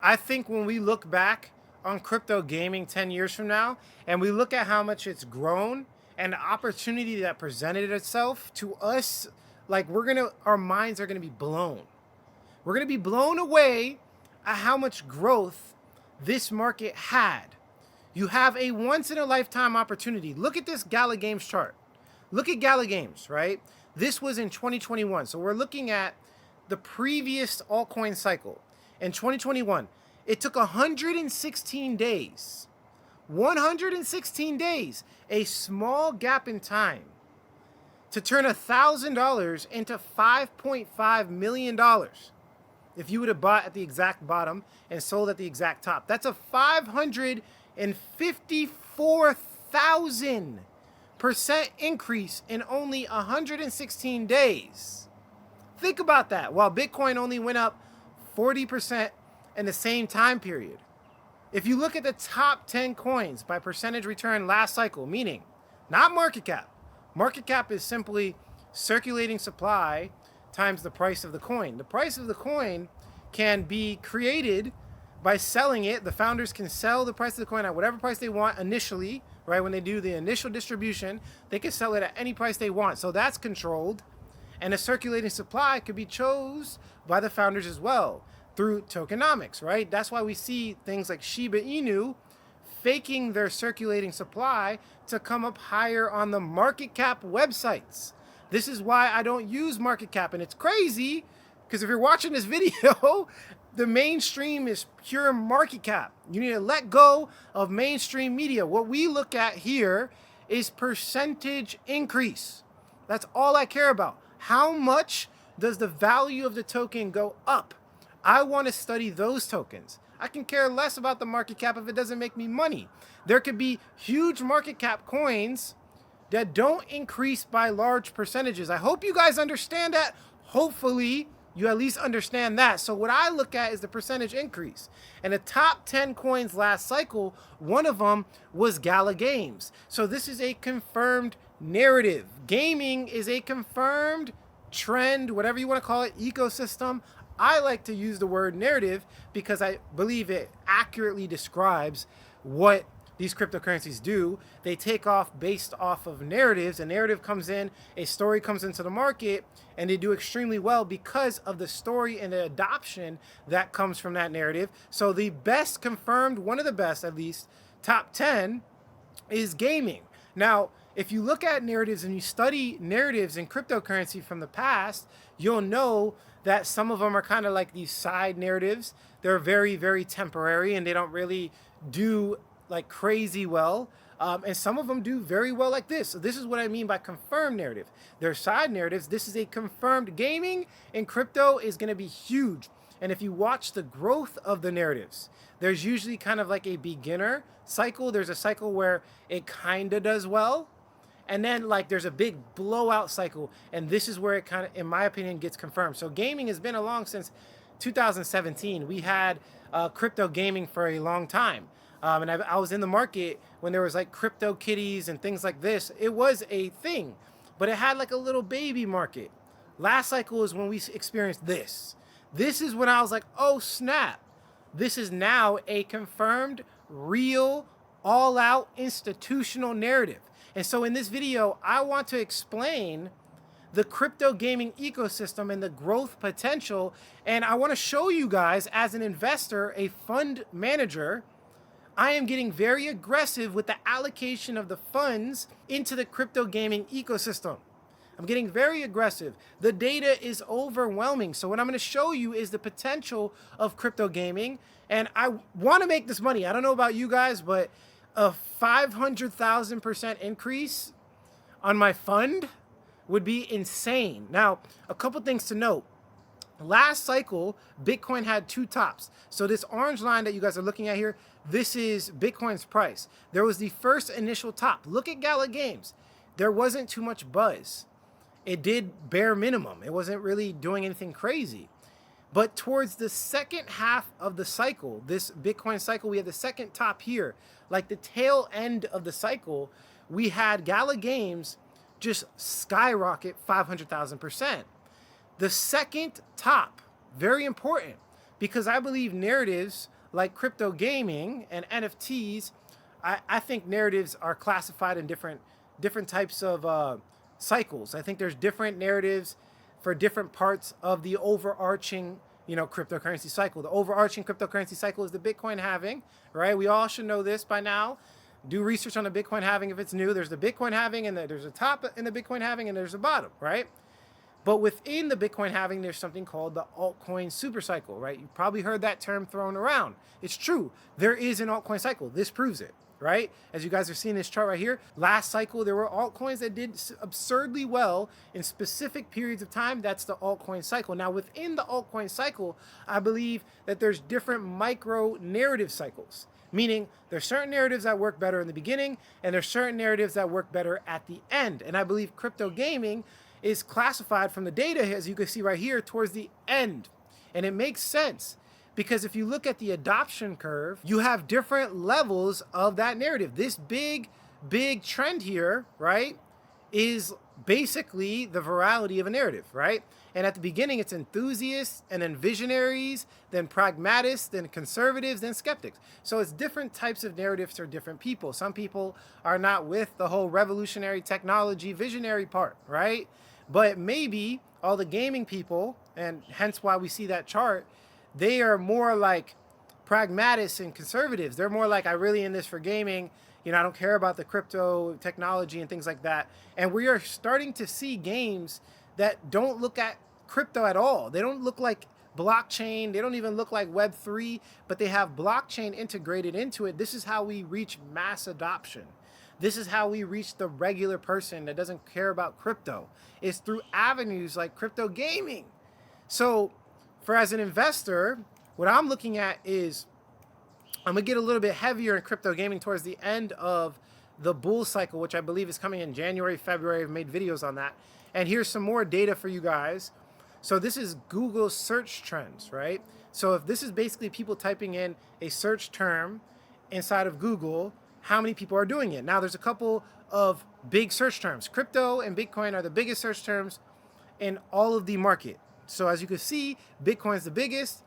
I think when we look back on crypto gaming 10 years from now and we look at how much it's grown and the opportunity that presented itself to us, like our minds are gonna be blown. We're gonna be blown away at how much growth this market had. You have a once in a lifetime opportunity. Look at this Gala Games chart. Look at Gala Games, right? This was in 2021. So we're looking at the previous altcoin cycle. In 2021, it took 116 days. 116 days, a small gap in time, to turn $1,000 into $5.5 million. If you would have bought at the exact bottom and sold at the exact top, that's a 554,000% increase in only 116 days. Think about that. While Bitcoin only went up 40% in the same time period. If you look at the top 10 coins by percentage return last cycle, meaning not market cap. Market cap is simply circulating supply times the price of the coin. The price of the coin can be created by selling it. The founders can sell the price of the coin at whatever price they want initially, right? When they do the initial distribution, they can sell it at any price they want. So that's controlled. And a circulating supply could be chose by the founders as well through tokenomics, right? That's why we see things like Shiba Inu faking their circulating supply to come up higher on the market cap websites. This is why I don't use market cap. And it's crazy because if you're watching this video, the mainstream is pure market cap. You need to let go of mainstream media. What we look at here is percentage increase. That's all I care about. How much does the value of the token go up? I want to study those tokens. I can care less about the market cap if it doesn't make me money. There could be huge market cap coins that don't increase by large percentages. I hope you guys understand that. Hopefully, you at least understand that. So what I look at is the percentage increase. And the top 10 coins last cycle, one of them was Gala Games. So this is a confirmed narrative. Gaming is a confirmed trend, whatever you want to call it, ecosystem. I like to use the word narrative because I believe it accurately describes what these cryptocurrencies do. They take off based off of narratives. A narrative comes in, a story comes into the market, and they do extremely well because of the story and the adoption that comes from that narrative. So the best confirmed, one of the best at least, top 10 is gaming. Now, if you look at narratives and you study narratives in cryptocurrency from the past, you'll know that some of them are kind of like these side narratives. They're very, very temporary and they don't really do like crazy well. And some of them do very well like this. So this is what I mean by confirmed narrative. They're side narratives. This is a confirmed. Gaming in crypto is going to be huge. And if you watch the growth of the narratives, there's usually kind of like a beginner cycle. There's a cycle where it kind of does well. And then like there's a big blowout cycle. And this is where it kind of, in my opinion, gets confirmed. So gaming has been along since 2017. We had crypto gaming for a long time. And I was in the market when there was like crypto kitties and things like this. It was a thing, but it had like a little baby market. Last cycle is when we experienced this. This is when I was like, oh snap. This is now a confirmed, real, all-out institutional narrative. And so in this video, I want to explain the crypto gaming ecosystem and the growth potential. And I want to show you guys as an investor, a fund manager, I am getting very aggressive with the allocation of the funds into the crypto gaming ecosystem. I'm getting very aggressive. The data is overwhelming. So what I'm going to show you is the potential of crypto gaming. And I want to make this money. I don't know about you guys, but a 500,000% increase on my fund would be insane. Now, a couple things to note. Last cycle, Bitcoin had two tops. So this orange line that you guys are looking at here, this is Bitcoin's price. There was the first initial top. Look at Gala Games. There wasn't too much buzz. It did bare minimum. It wasn't really doing anything crazy. But towards the second half of the cycle, this Bitcoin cycle, we had the second top here. Like the tail end of the cycle, we had Gala Games just skyrocket 500,000%. The second top, very important, because I believe narratives like crypto gaming and NFTs, I think narratives are classified in different types of cycles. I think there's different narratives for different parts of the overarching, cryptocurrency cycle. The overarching cryptocurrency cycle is the Bitcoin halving, right? We all should know this by now. Do research on the Bitcoin halving if it's new. There's the Bitcoin halving, and there's a top in the Bitcoin halving, and there's a bottom, right? But within the Bitcoin halving, there's something called the altcoin super cycle, right? You've probably heard that term thrown around. It's true. There is an altcoin cycle. This proves it, right? As you guys are seeing this chart right here, last cycle, there were altcoins that did absurdly well in specific periods of time. That's the altcoin cycle. Now, within the altcoin cycle, I believe that there's different micro narrative cycles, meaning there's certain narratives that work better in the beginning, and there's certain narratives that work better at the end. And I believe crypto gaming is classified from the data, as you can see right here, towards the end. And it makes sense, because if you look at the adoption curve, you have different levels of that narrative. This big trend here, right, is basically the virality of a narrative, right? And at the beginning, it's enthusiasts, and then visionaries, then pragmatists, then conservatives, then skeptics. So it's different types of narratives for different people. Some people are not with the whole revolutionary technology visionary part, right? But maybe all the gaming people, and hence why we see that chart, they are more like pragmatists and conservatives. They're more like, I really in this for gaming. I don't care about the crypto technology and things like that. And we are starting to see games that don't look at crypto at all. They don't look like blockchain. They don't even look like Web3, but they have blockchain integrated into it. This is how we reach mass adoption. This is how we reach the regular person that doesn't care about crypto. It's through avenues like crypto gaming. So as an investor, what I'm looking at is I'm going to get a little bit heavier in crypto gaming towards the end of the bull cycle, which I believe is coming in January, February. I've made videos on that. And here's some more data for you guys. So this is Google search trends, right? So if this is basically people typing in a search term inside of Google, how many people are doing it? Now, there's a couple of big search terms. Crypto and Bitcoin are the biggest search terms in all of the market. So as you can see, Bitcoin is the biggest.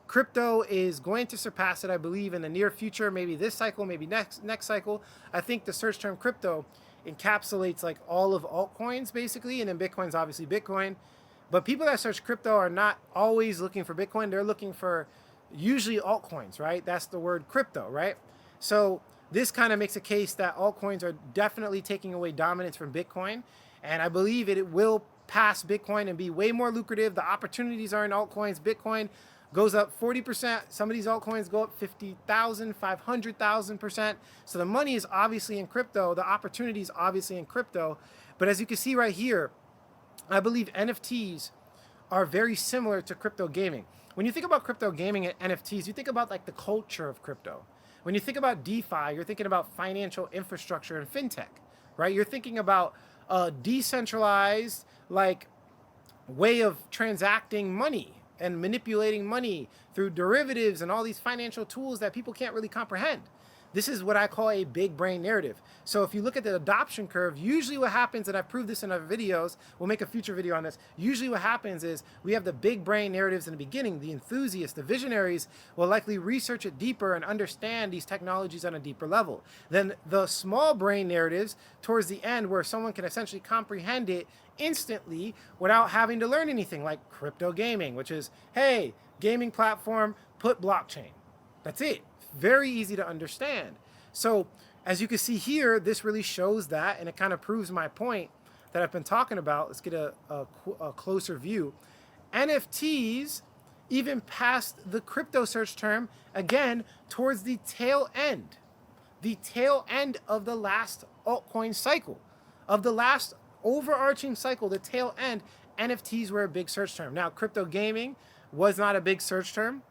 Crypto is going to surpass it, I believe, in the near future, maybe this cycle, maybe next cycle. I think the search term crypto encapsulates like all of altcoins, basically, and then Bitcoin's obviously Bitcoin. But people that search crypto are not always looking for Bitcoin. They're looking for usually altcoins, right? That's the word crypto, right? So this kind of makes a case that altcoins are definitely taking away dominance from Bitcoin. And I believe it will pass Bitcoin and be way more lucrative. The opportunities are in altcoins. Bitcoin goes up 40%. Some of these altcoins go up 50,000, 500,000%. So the money is obviously in crypto. The opportunity is obviously in crypto. But as you can see right here, I believe NFTs are very similar to crypto gaming. When you think about crypto gaming and NFTs, you think about like the culture of crypto. When you think about DeFi, you're thinking about financial infrastructure and fintech, right? You're thinking about a decentralized like way of transacting money and manipulating money through derivatives and all these financial tools that people can't really comprehend. This is what I call a big brain narrative. So if you look at the adoption curve, usually what happens, and I've proved this in other videos, we'll make a future video on this. Usually what happens is we have the big brain narratives in the beginning. The enthusiasts, the visionaries will likely research it deeper and understand these technologies on a deeper level. Then the small brain narratives towards the end, where someone can essentially comprehend it instantly without having to learn anything, like crypto gaming, which is, hey, gaming platform, put blockchain. That's it. Very easy to understand. So as you can see here, this really shows that, and it kind of proves my point that I've been talking about. Let's get a closer view. NFTs even past the crypto search term, again, towards the tail end of the last altcoin cycle, of the last overarching cycle, the tail end, NFTs were a big search term. Now, crypto gaming was not a big search term,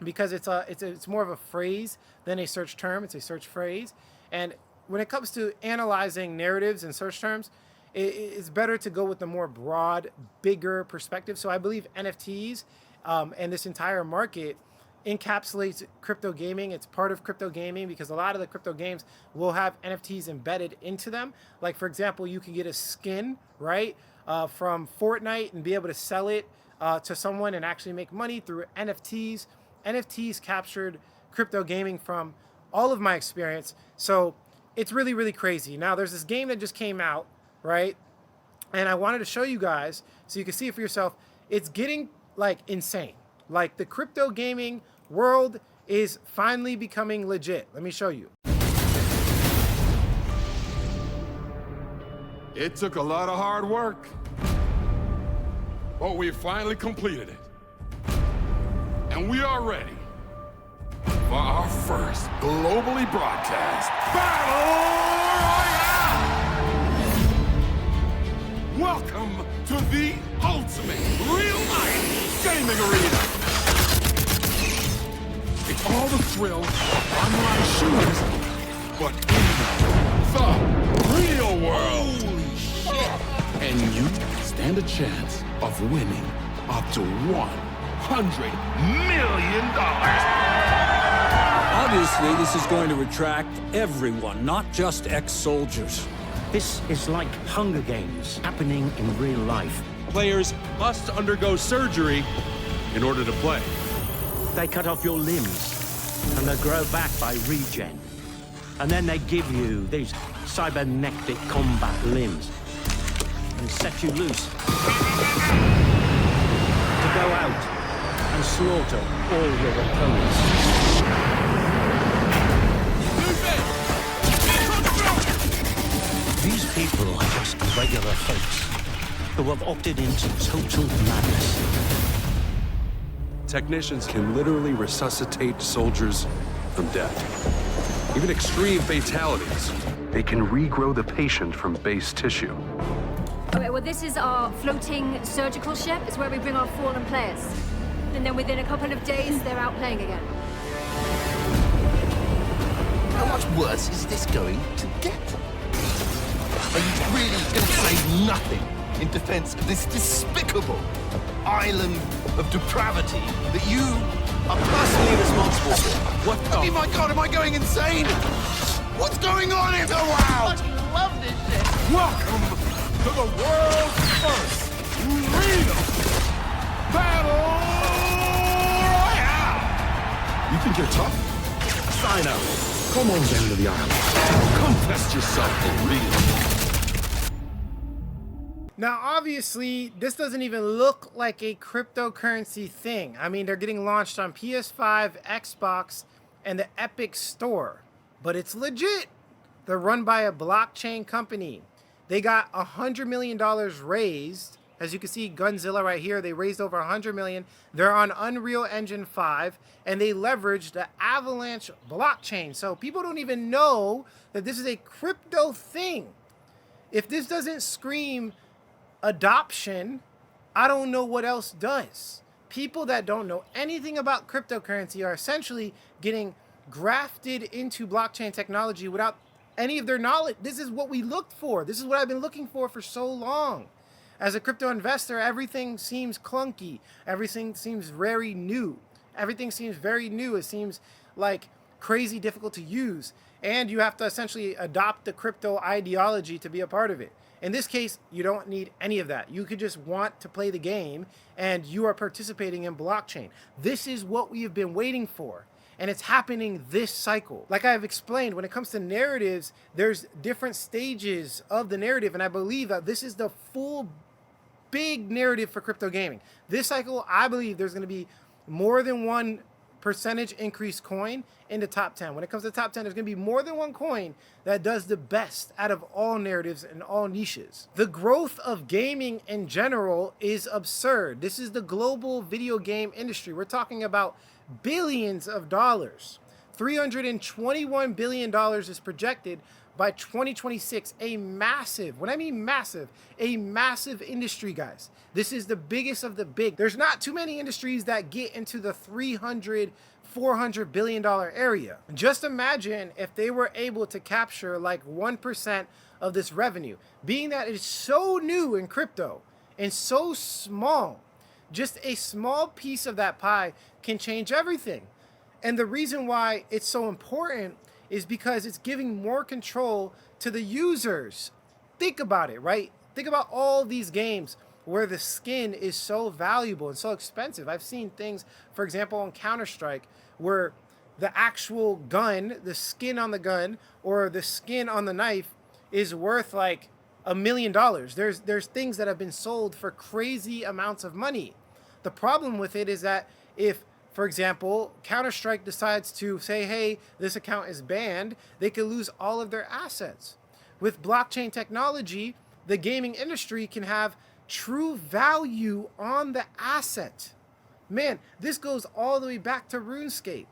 because it's more of a phrase than a search term. It's a search phrase. And when it comes to analyzing narratives and search terms, it's better to go with the more broad, bigger perspective. So I believe NFTs and this entire market encapsulates crypto gaming. It's part of crypto gaming because a lot of the crypto games will have NFTs embedded into them. Like, for example, you can get a skin, right, from Fortnite and be able to sell it to someone and actually make money through NFTs. NFTs captured crypto gaming from all of my experience. So it's really, really crazy. Now, there's this game that just came out, right? And I wanted to show you guys so you can see it for yourself. It's getting like insane. Like the crypto gaming world is finally becoming legit. Let me show you. It took a lot of hard work, but we finally completed it. And we are ready for our first globally broadcast Battle Royale! Welcome to the ultimate real-life gaming arena. It's all the thrill of online shooters, but in the real world. Holy shit! And you stand a chance of winning up to $100 million. Obviously, this is going to attract everyone, not just ex-soldiers. This is like Hunger Games happening in real life. Players must undergo surgery in order to play. They cut off your limbs and they grow back by regen. And then they give you these cybernetic combat limbs and set you loose to go out and slaughter all your opponents. These people are just regular folks who have opted into total madness. Technicians can literally resuscitate soldiers from death. Even extreme fatalities. They can regrow the patient from base tissue. Okay, well, this is our floating surgical ship. It's where we bring our fallen players. And then within a couple of days, they're out playing again. How much worse is this going to get? Are you really going to say nothing in defense of this despicable island of depravity that you are personally responsible for? What the? Oh my God, am I going insane? What's going on in the world? I fucking love this shit. Welcome to the world's first real Battle Royale! You think you're tough? Sign up. Come on down to the island. Come test yourself for real. Now, obviously, this doesn't even look like a cryptocurrency thing. I mean, they're getting launched on PS5, Xbox, and the Epic Store. But it's legit. They're run by a blockchain company. They got $100 million raised. As you can see, Gunzilla right here, they raised over $100 million. They're on Unreal Engine 5, and they leveraged the Avalanche blockchain. So people don't even know that this is a crypto thing. If this doesn't scream adoption, I don't know what else does. People that don't know anything about cryptocurrency are essentially getting grafted into blockchain technology without any of their knowledge. This is what we looked for. This is what I've been looking for so long. As a crypto investor, everything seems clunky. Everything seems very new. Everything seems very new. It seems like crazy difficult to use. And you have to essentially adopt the crypto ideology to be a part of it. In this case, you don't need any of that. You could just want to play the game and you are participating in blockchain. This is what we have been waiting for. And it's happening this cycle. Like I've explained, when it comes to narratives, there's different stages of the narrative. And I believe that this is the full big narrative for crypto gaming. This cycle, I believe there's going to be more than one percentage increase coin in the top 10. When it comes to the top 10, there's going to be more than one coin that does the best out of all narratives and all niches. The growth of gaming in general is absurd. This is the global video game industry. We're talking about billions of dollars. $321 billion is projected by 2026. A massive, when I mean massive, a massive industry, guys. This is the biggest of the big. There's not too many industries that get into the $300, $400 billion area. Just imagine if they were able to capture like 1% of this revenue. Being that it's so new in crypto and so small, just a small piece of that pie can change everything. And the reason why it's so important is because it's giving more control to the users. Think about it, right? Think about all these games where the skin is so valuable and so expensive. I've seen things, for example, on Counter-Strike, where the actual gun, the skin on the gun, or the skin on the knife is worth like $1 million. There's things that have been sold for crazy amounts of money. The problem with it is that if, for example, Counter-Strike decides to say, hey, this account is banned, they could lose all of their assets. With blockchain technology, the gaming industry can have true value on the asset. Man, this goes all the way back to RuneScape.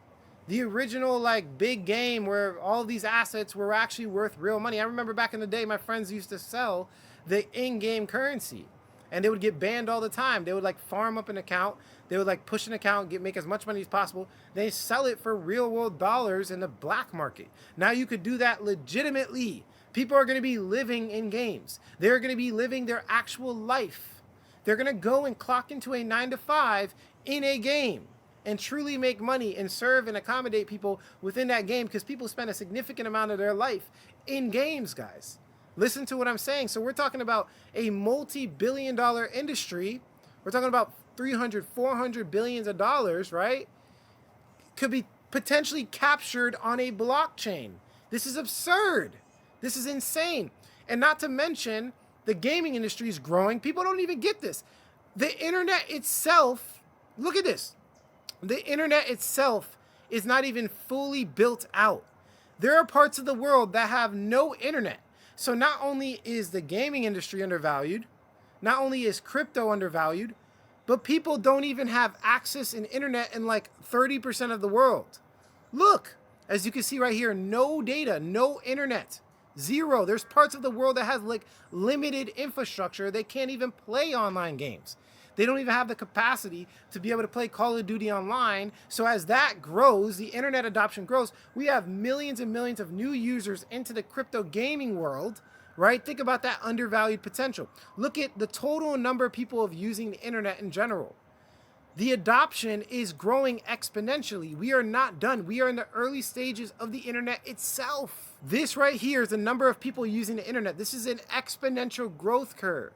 The original like big game where all these assets were actually worth real money. I remember back in the day, my friends used to sell the in-game currency and they would get banned all the time. They would like farm up an account. They would like push an account, make as much money as possible. They sell it for real world dollars in the black market. Now you could do that legitimately. People are going to be living in games. They're going to be living their actual life. They're going to go and clock into a 9 to 5 in a game and truly make money and serve and accommodate people within that game, because people spend a significant amount of their life in games, guys. Listen to what I'm saying. So we're talking about a multi-billion-dollar industry. We're talking about 300, 400 billions of dollars, right? Could be potentially captured on a blockchain. This is absurd. This is insane. And not to mention, the gaming industry is growing. People don't even get this. The internet itself, look at this. The internet itself is not even fully built out. There are parts of the world that have no internet. So not only is the gaming industry undervalued, not only is crypto undervalued, but people don't even have access in internet in like 30% of the world. Look, as you can see right here, no data, no internet. Zero. There's parts of the world that has like limited infrastructure. They can't even play online games. They don't even have the capacity to be able to play Call of Duty online. So as that grows, the internet adoption grows, we have millions and millions of new users into the crypto gaming world, right? Think about that undervalued potential. Look at the total number of people of using the internet in general. The adoption is growing exponentially. We are not done. We are in the early stages of the internet itself. This right here is the number of people using the internet. This is an exponential growth curve.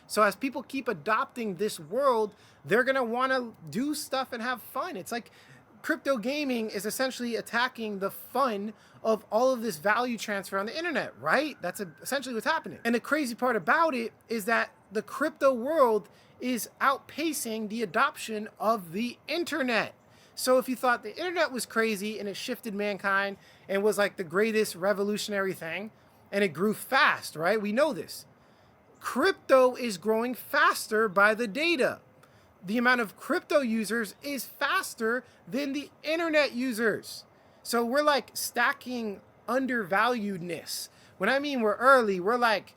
So as people keep adopting this world, they're going to want to do stuff and have fun. It's like crypto gaming is essentially attacking the fun of all of this value transfer on the internet, right? That's essentially what's happening. And the crazy part about it is that the crypto world is outpacing the adoption of the internet. So if you thought the internet was crazy and it shifted mankind and was like the greatest revolutionary thing and it grew fast, right? We know this. Crypto is growing faster by the data. The amount of crypto users is faster than the internet users. So we're like stacking undervaluedness. When I mean we're early, we're like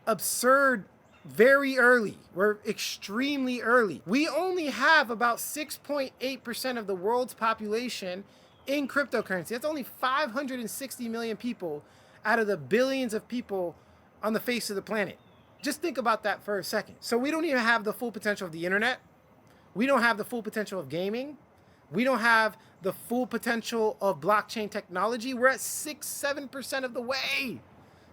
absurd, very early. We're extremely early. We only have about 6.8% of the world's population in cryptocurrency. That's only 560 million people out of the billions of people on the face of the planet. Just think about that for a second. So we don't even have the full potential of the internet. We don't have the full potential of gaming. We don't have the full potential of blockchain technology. We're at 6-7% of the way.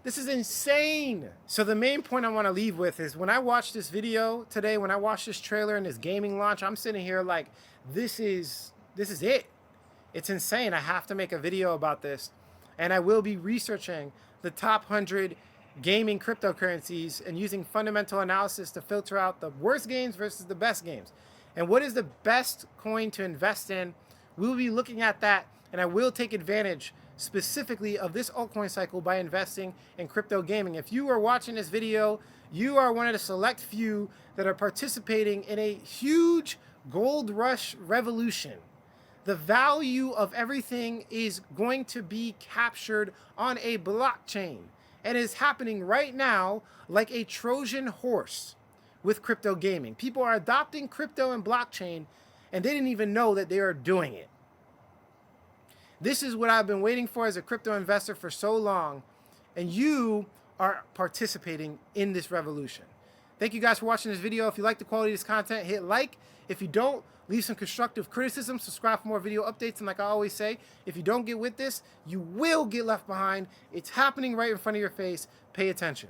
This is insane. So the main point I want to leave with is when I watched this video today, when I watched this trailer and this gaming launch, I'm sitting here like, this is it. It's insane. I have to make a video about this. And I will be researching the top 100 gaming cryptocurrencies and using fundamental analysis to filter out the worst games versus the best games. And what is the best coin to invest in? We'll be looking at that, and I will take advantage specifically of this altcoin cycle by investing in crypto gaming. If you are watching this video, you are one of the select few that are participating in a huge gold rush revolution. The value of everything is going to be captured on a blockchain. And is happening right now like a Trojan horse with crypto gaming. People are adopting crypto and blockchain, and they didn't even know that they are doing it. This is what I've been waiting for as a crypto investor for so long, and you are participating in this revolution. Thank you guys for watching this video. If you like the quality of this content, hit like. If you don't, leave some constructive criticism, subscribe for more video updates, and like I always say, if you don't get with this, you will get left behind. It's happening right in front of your face. Pay attention.